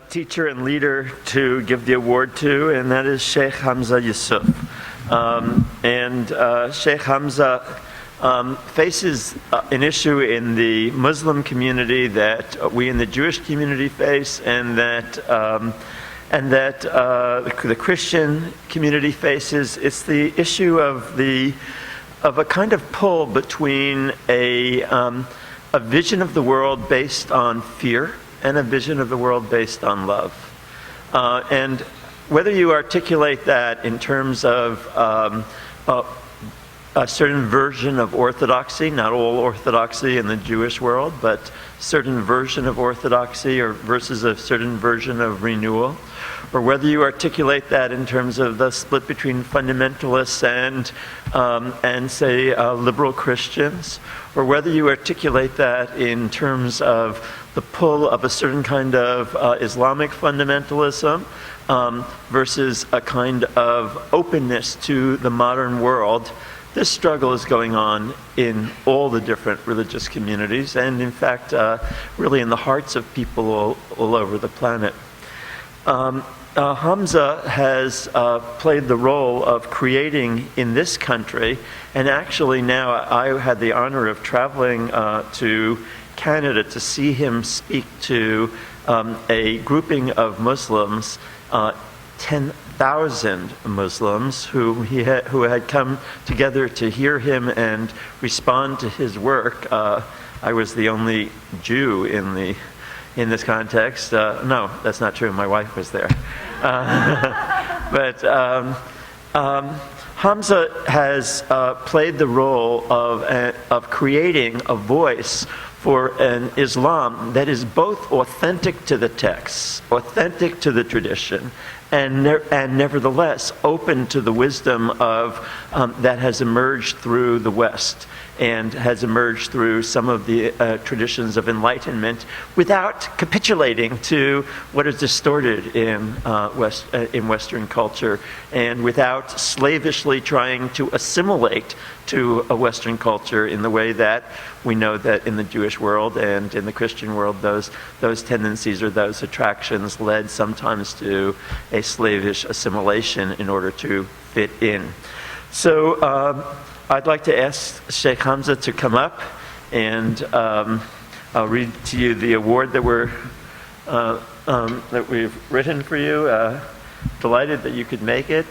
teacher and leader to give the award to, and that is Sheikh Hamza Yusuf. Sheikh Hamza faces an issue in the Muslim community that we in the Jewish community face, and that the Christian community faces. It's the issue of a kind of pull between a vision of the world based on fear and a vision of the world based on love. And whether you articulate that in terms of a certain version of orthodoxy, not all orthodoxy in the Jewish world, but certain version of orthodoxy or versus a certain version of renewal, or whether you articulate that in terms of the split between fundamentalists and say liberal Christians, or whether you articulate that in terms of the pull of a certain kind of Islamic fundamentalism versus a kind of openness to the modern world. This struggle is going on in all the different religious communities, and in fact, really in the hearts of people all over the planet. Hamza has played the role of creating in this country, and actually now I had the honor of traveling to Canada to see him speak to a grouping of Muslims, 10,000 Muslims who had come together to hear him and respond to his work. I was the only Jew in this context. No, that's not true. My wife was there. But Hamza has played the role of creating a voice for an Islam that is both authentic to the texts, authentic to the tradition, and nevertheless open to the wisdom of that has emerged through the West and has emerged through some of the traditions of enlightenment, without capitulating to what is distorted in Western culture, and without slavishly trying to assimilate to a Western culture in the way that we know that in the Jewish world and in the Christian world, those tendencies or those attractions led sometimes to a slavish assimilation in order to fit in. So I'd like to ask Sheikh Hamza to come up, and I'll read to you the award that we've written for you. Delighted that you could make it.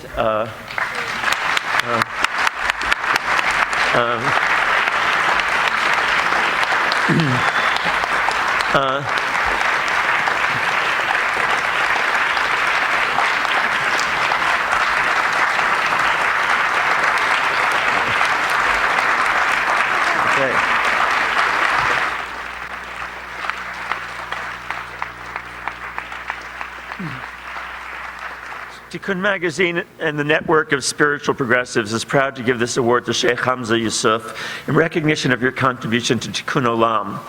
Tikkun Magazine and the network of spiritual progressives is proud to give this award to Sheikh Hamza Yusuf in recognition of your contribution to Tikkun Olam.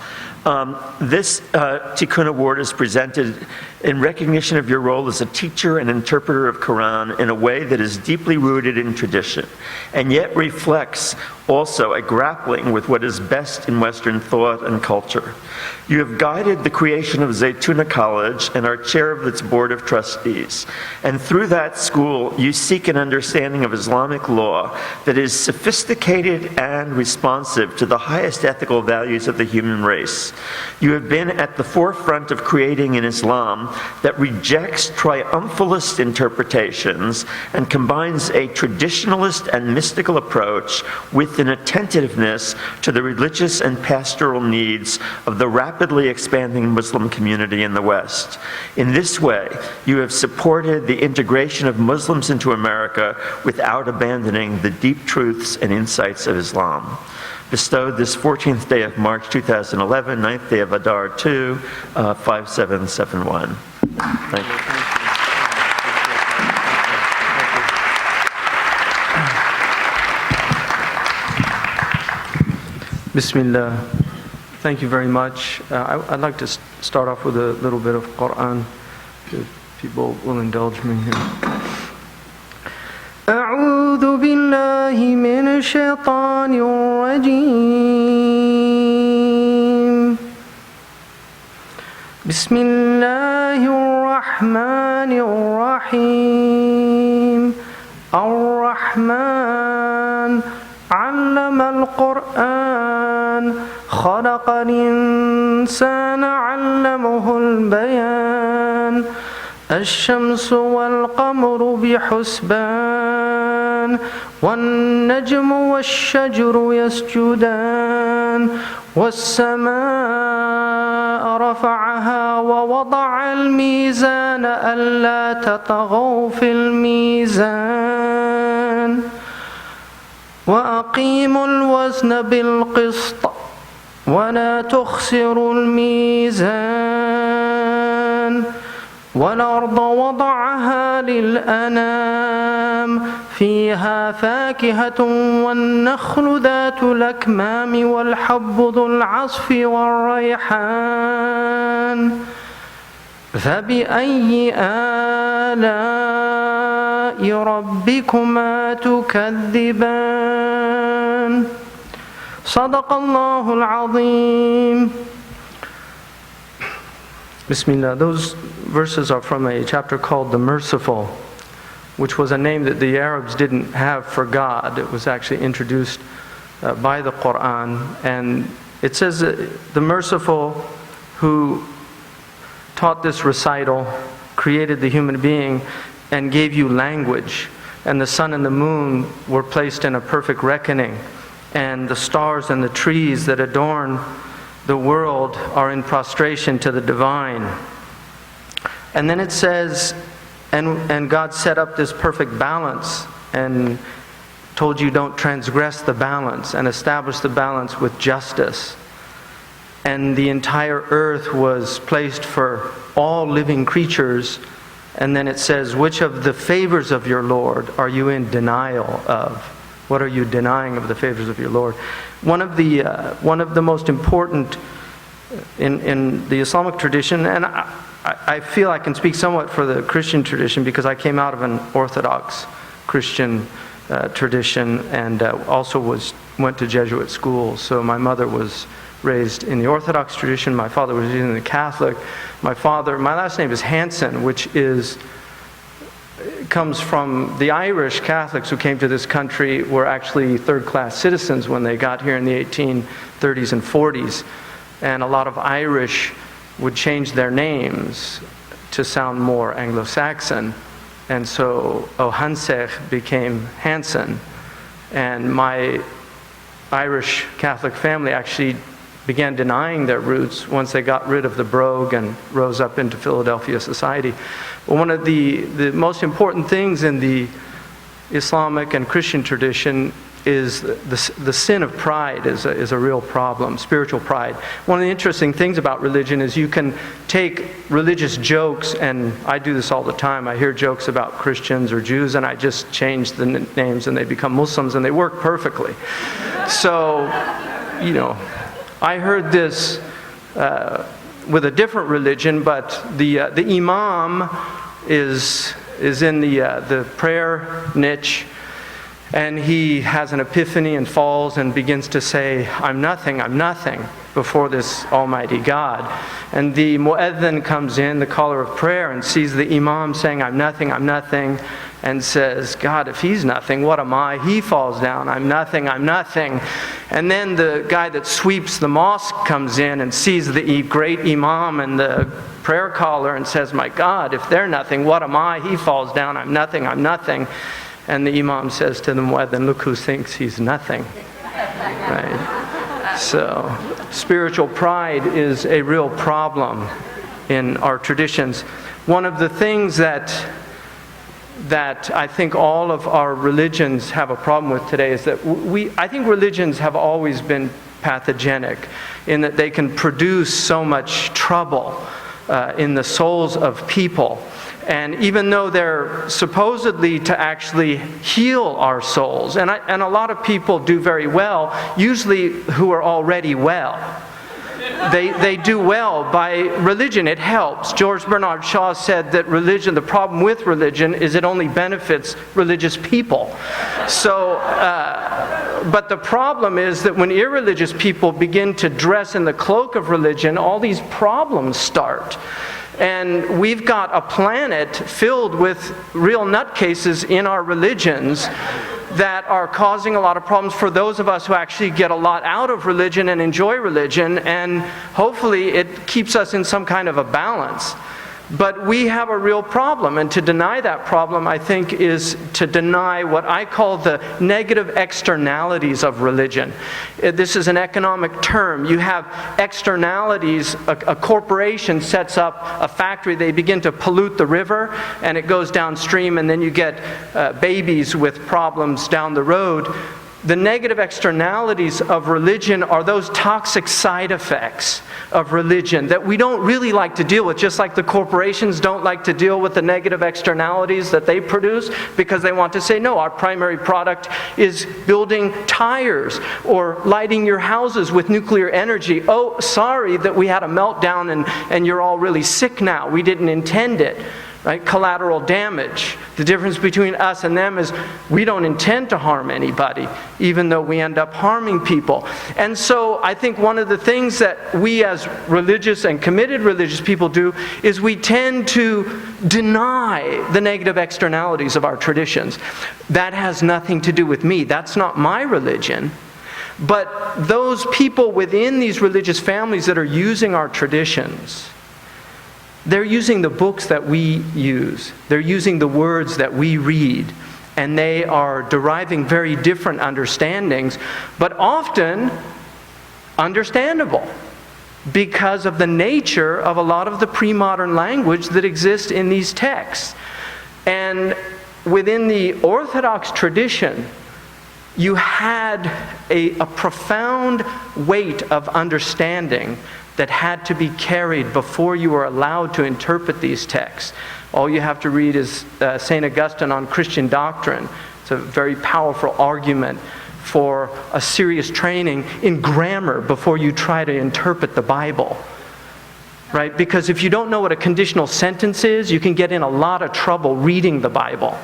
This Tikkun Award is presented in recognition of your role as a teacher and interpreter of Quran in a way that is deeply rooted in tradition, and yet reflects also a grappling with what is best in Western thought and culture. You have guided the creation of Zaytuna College and are chair of its board of trustees. And through that school, you seek an understanding of Islamic law that is sophisticated and responsive to the highest ethical values of the human race. You have been at the forefront of creating an Islam that rejects triumphalist interpretations and combines a traditionalist and mystical approach with an attentiveness to the religious and pastoral needs of the rapidly expanding Muslim community in the West. In this way, you have supported the integration of Muslims into America without abandoning the deep truths and insights of Islam. Bestowed this 14th day of March 2011, 9th day of Adar 2, 5771. Thank you. Bismillah. Thank you very much. I'd like to start off with a little bit of Quran, if people will indulge me here. أعوذ بالله من الشيطان الرجيم بسم الله الرحمن الرحيم الرحمن علم القرآن خلق الإنسان علمه البيان الشمس والقمر بحسبان والنجم والشجر يسجدان والسماء رفعها ووضع الميزان ألا تطغوا في الميزان وأقيموا الوزن بالقسط ولا تخسروا الميزان والأرض وضعها للأنام فيها فاكهة والنخل ذات الأكمام والحب ذو العصف والريحان فبأي آلاء ربكما تكذبان صدق الله العظيم. Bismillah. Those verses are from a chapter called The Merciful, which was a name that the Arabs didn't have for God. It was actually introduced by the Quran. And it says that the Merciful who taught this recital, created the human being, and gave you language. And the sun and the moon were placed in a perfect reckoning. And the stars and the trees that adorn the world are in prostration to the divine. And then it says, and God set up this perfect balance and told you don't transgress the balance and establish the balance with justice. And the entire earth was placed for all living creatures. And then it says, which of the favors of your Lord are you in denial of? What are you denying of the favors of your Lord? One of the most important in the Islamic tradition, and I feel I can speak somewhat for the Christian tradition because I came out of an Orthodox Christian tradition and also went to Jesuit school. So my mother was raised in the Orthodox tradition. My father was in the Catholic. My last name is Hansen, which comes from the Irish Catholics who came to this country were actually third-class citizens when they got here in the 1830s and 40s. And a lot of Irish would change their names to sound more Anglo-Saxon. And so O'Hansech became Hansen. And my Irish Catholic family actually began denying their roots once they got rid of the brogue and rose up into Philadelphia society. But one of the most important things in the Islamic and Christian tradition is the sin of pride is a real problem, spiritual pride. One of the interesting things about religion is you can take religious jokes, and I do this all the time. I hear jokes about Christians or Jews, and I just change the names and they become Muslims, and they work perfectly. So, I heard this with a different religion, but the imam is in the prayer niche, and he has an epiphany and falls and begins to say, I'm nothing, before this Almighty God. And the mu'adhin comes in, the caller of prayer, and sees the imam saying, I'm nothing, and says, God, if he's nothing, what am I? He falls down, I'm nothing. And then the guy that sweeps the mosque comes in and sees the great imam and the prayer caller and says, my God, if they're nothing, what am I? He falls down, I'm nothing. And the imam says to the mu'adhin, look who thinks he's nothing. Right? So, spiritual pride is a real problem in our traditions. One of the things that I think all of our religions have a problem with today is that I think religions have always been pathogenic in that they can produce so much trouble in the souls of people. And even though they're supposedly to actually heal our souls, and a lot of people do very well, usually who are already well. They do well by religion. It helps. George Bernard Shaw said that religion, the problem with religion is it only benefits religious people. So, but the problem is that when irreligious people begin to dress in the cloak of religion, all these problems start. And we've got a planet filled with real nutcases in our religions that are causing a lot of problems for those of us who actually get a lot out of religion and enjoy religion, and hopefully it keeps us in some kind of a balance. But we have a real problem, and to deny that problem, I think, is to deny what I call the negative externalities of religion. This is an economic term. You have externalities. A corporation sets up a factory. They begin to pollute the river, and it goes downstream, and then you get babies with problems down the road. The negative externalities of religion are those toxic side effects of religion that we don't really like to deal with, just like the corporations don't like to deal with the negative externalities that they produce because they want to say, no, our primary product is building tires or lighting your houses with nuclear energy. Oh, sorry that we had a meltdown and you're all really sick now. We didn't intend it. Right? Collateral damage. The difference between us and them is we don't intend to harm anybody, even though we end up harming people. And so I think one of the things that we as religious and committed religious people do is we tend to deny the negative externalities of our traditions. That has nothing to do with me. That's not my religion. But those people within these religious families that are using our traditions, they're using the books that we use. They're using the words that we read. And they are deriving very different understandings, but often understandable because of the nature of a lot of the pre-modern language that exists in these texts. And within the Orthodox tradition, you had a profound weight of understanding that had to be carried before you were allowed to interpret these texts. All you have to read is St. Augustine on Christian doctrine. It's a very powerful argument for a serious training in grammar before you try to interpret the Bible. Right? Because if you don't know what a conditional sentence is, you can get in a lot of trouble reading the Bible.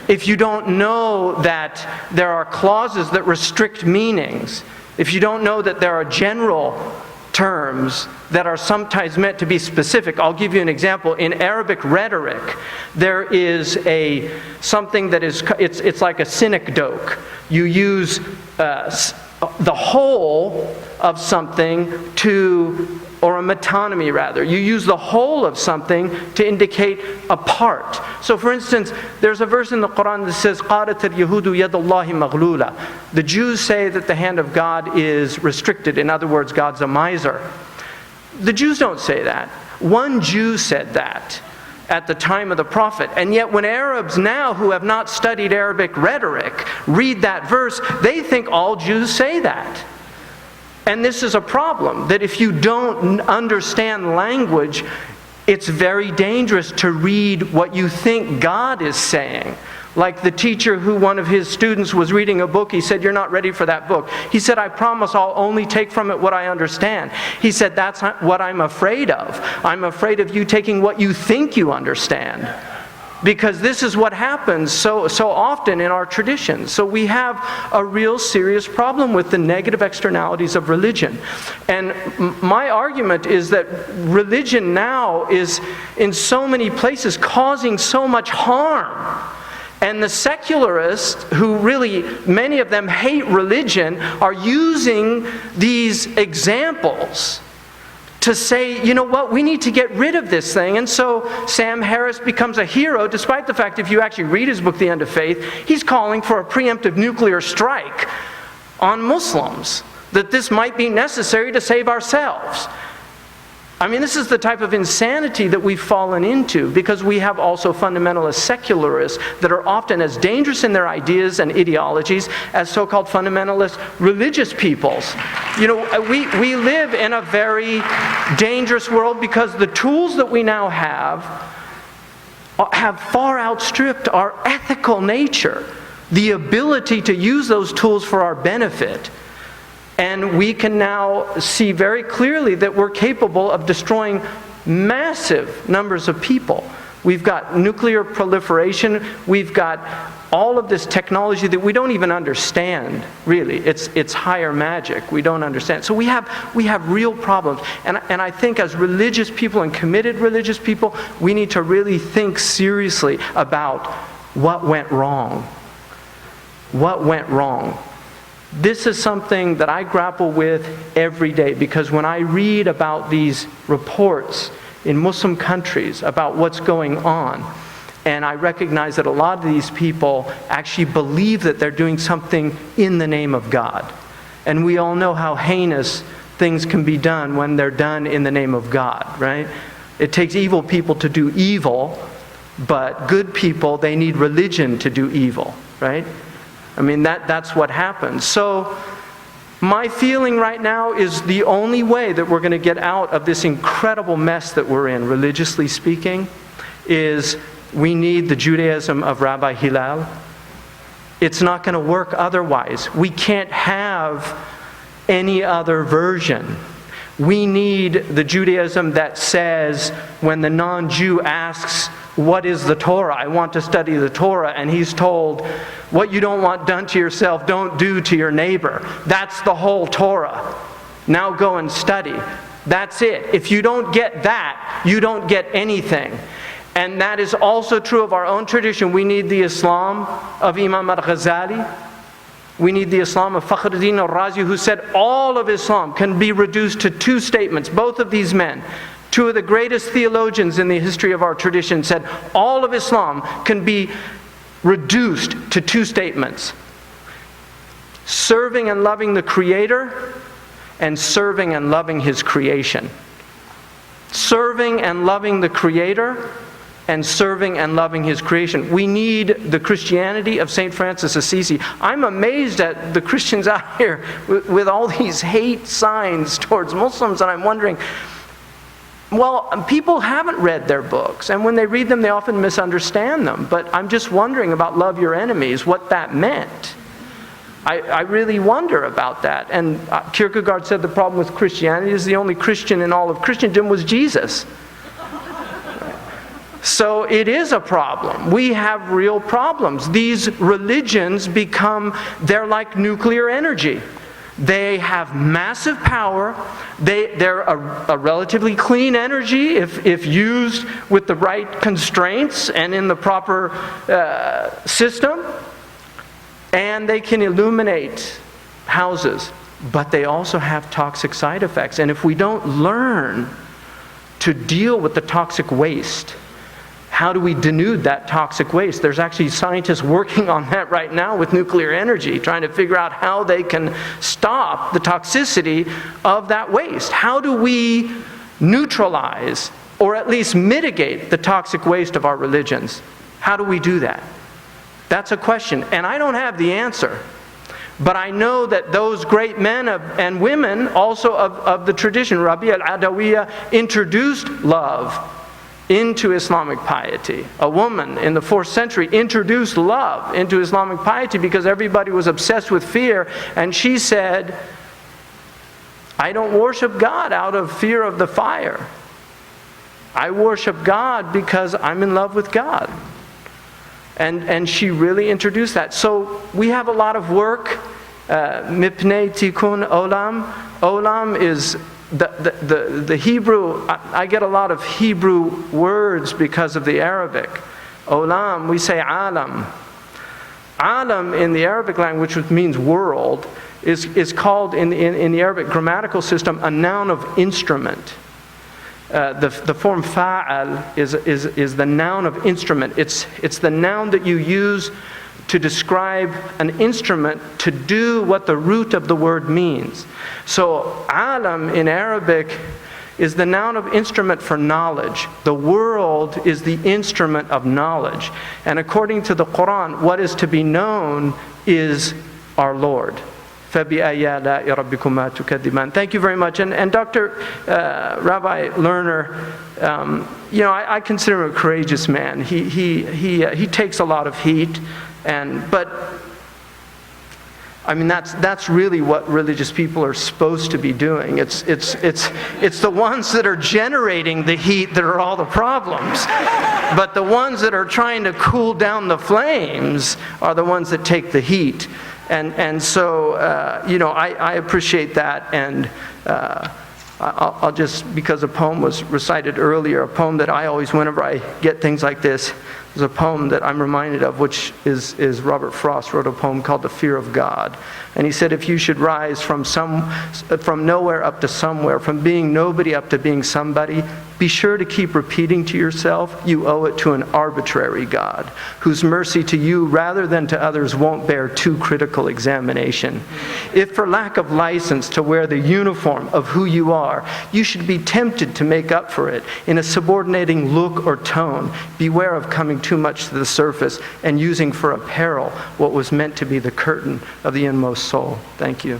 If you don't know that there are clauses that restrict meanings, if you don't know that there are general terms that are sometimes meant to be specific. I'll give you an example. In Arabic rhetoric, there is something that is, it's like a synecdoche. You use the whole of something or a metonymy rather. You use the whole of something to indicate a part. So for instance, there's a verse in the Quran that says, قَالَتِ الْيَهُودُ يَدُ اللَّهِ مَغْلُولَةً. The Jews say that the hand of God is restricted. In other words, God's a miser. The Jews don't say that. One Jew said that at the time of the prophet. And yet when Arabs now who have not studied Arabic rhetoric read that verse, they think all Jews say that. And this is a problem, that if you don't understand language, it's very dangerous to read what you think God is saying. Like the teacher who one of his students was reading a book, he said, "You're not ready for that book." He said, "I promise I'll only take from it what I understand." He said, "That's what I'm afraid of. I'm afraid of you taking what you think you understand." Because this is what happens so often in our traditions. So we have a real serious problem with the negative externalities of religion. And my argument is that religion now is in so many places causing so much harm. And the secularists, who really, many of them hate religion, are using these examples to say, you know what, we need to get rid of this thing. And so Sam Harris becomes a hero, despite the fact if you actually read his book, The End of Faith, he's calling for a preemptive nuclear strike on Muslims, that this might be necessary to save ourselves. I mean, this is the type of insanity that we've fallen into, because we have also fundamentalist secularists that are often as dangerous in their ideas and ideologies as so-called fundamentalist religious peoples. You know, we live in a very dangerous world because the tools that we now have far outstripped our ethical nature, the ability to use those tools for our benefit. And we can now see very clearly that we're capable of destroying massive numbers of people. We've got nuclear proliferation. We've got all of this technology that we don't even understand, really. It's higher magic. We don't understand. So we have real problems. And I think as religious people and committed religious people, we need to really think seriously about what went wrong. What went wrong? This is something that I grapple with every day, because when I read about these reports in Muslim countries about what's going on, and I recognize that a lot of these people actually believe that they're doing something in the name of God. And we all know how heinous things can be done when they're done in the name of God, right? It takes evil people to do evil, but good people, they need religion to do evil, right? I mean, that's what happens. So my feeling right now is the only way that we're going to get out of this incredible mess that we're in, religiously speaking, is we need the Judaism of Rabbi Hillel. It's not going to work otherwise. We can't have any other version. We need the Judaism that says, when the non-Jew asks, what is the Torah? I want to study the Torah. And he's told, what you don't want done to yourself, don't do to your neighbor. That's the whole Torah. Now go and study. That's it. If you don't get that, you don't get anything. And that is also true of our own tradition. We need the Islam of Imam al-Ghazali. We need the Islam of Fakhruddin al-Razi, who said all of Islam can be reduced to two statements. Both of these men, two of the greatest theologians in the history of our tradition, said all of Islam can be reduced to two statements: serving and loving the Creator, and serving and loving His creation. Serving and loving the Creator, and serving and loving His creation. We need the Christianity of St. Francis Assisi. I'm amazed at the Christians out here with all these hate signs towards Muslims, and I'm wondering, well, people haven't read their books, and when they read them, they often misunderstand them. But I'm just wondering about love your enemies, what that meant. I really wonder about that. And Kierkegaard said the problem with Christianity is the only Christian in all of Christendom was Jesus. So it is a problem. We have real problems. These religions they're like nuclear energy. They have massive power. They're a relatively clean energy if used with the right constraints and in the proper system. And they can illuminate houses. But they also have toxic side effects. And if we don't learn to deal with the toxic waste, how do we denude that toxic waste? There's actually scientists working on that right now with nuclear energy, trying to figure out how they can stop the toxicity of that waste. How do we neutralize, or at least mitigate, the toxic waste of our religions? How do we do that? That's a question, and I don't have the answer. But I know that those great men and women also of the tradition, Rabi al-Adawiyya, introduced love into Islamic piety. A woman in the 4th century introduced love into Islamic piety because everybody was obsessed with fear, and she said, I don't worship God out of fear of the fire. I worship God because I'm in love with God. And she really introduced that. So we have a lot of work. Mipnei Tikkun Olam. Olam is the Hebrew. I get a lot of Hebrew words because of the Arabic. Olam, we say alam. Alam in the Arabic language, which means world, is called in the Arabic grammatical system a noun of instrument. The form fa'al is the noun of instrument. It's the noun that you use to describe an instrument to do what the root of the word means. So alam in Arabic is the noun of instrument for knowledge. The world is the instrument of knowledge. And according to the Quran, what is to be known is our Lord. Thank you very much. And Dr. Rabbi Lerner, I consider him a courageous man. He takes a lot of heat, but I mean, that's really what religious people are supposed to be doing. It's the ones that are generating the heat that are all the problems. But the ones that are trying to cool down the flames are the ones that take the heat. And so, I appreciate that. And I'll just, because a poem was recited earlier, a poem that I always, whenever I get things like this, is a poem that I'm reminded of, which is Robert Frost wrote a poem called The Fear of God. And he said, if you should rise from nowhere up to somewhere, from being nobody up to being somebody, be sure to keep repeating to yourself, you owe it to an arbitrary God, whose mercy to you rather than to others won't bear too critical examination. If for lack of license to wear the uniform of who you are, you should be tempted to make up for it in a subordinating look or tone, beware of coming too much to the surface and using for apparel what was meant to be the curtain of the inmost soul. Thank you.